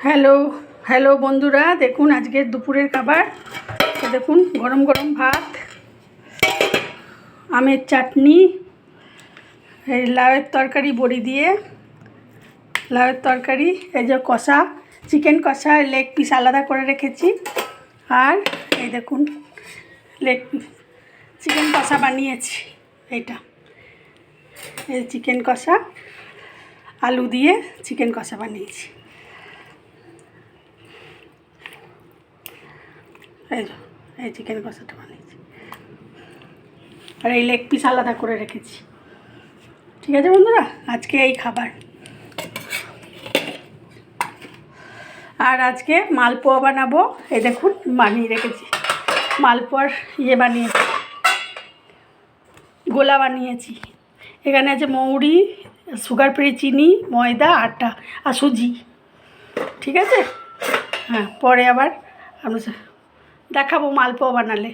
Hello hello বন্ধুরা, দেখুন আজকের দুপুরের খাবার। দেখুন গরম গরম ভাত, আমের চাটনি, এই লাউয়ের তরকারি, বড়ি দিয়ে লাউয়ের তরকারি, এই যে কষা, চিকেন কষা, লেগ পিস আলাদা করে রেখেছি। আর এই দেখুন লেগ পিস চিকেন কষা বানিয়েছি। এইটা এই চিকেন কষা, আলু দিয়ে চিকেন কষা বানিয়েছি। এই চিকেন কষাটা বানিয়েছি, আর এই লেগ পিস আলাদা করে রেখেছি। ঠিক আছে বন্ধুরা, আজকে এই খাবার। আর আজকে মালপোয়া বানাবো। এই দেখুন বানিয়ে রেখেছি, মালপোয়ার বানিয়েছি, গোলা বানিয়েছি। এখানে আছে মৌরি, সুগার ফ্রি চিনি, ময়দা, আটা আর সুজি। ঠিক আছে, হ্যাঁ, পরে আবার আমরা দেখাবো মালপোয়া বানালে।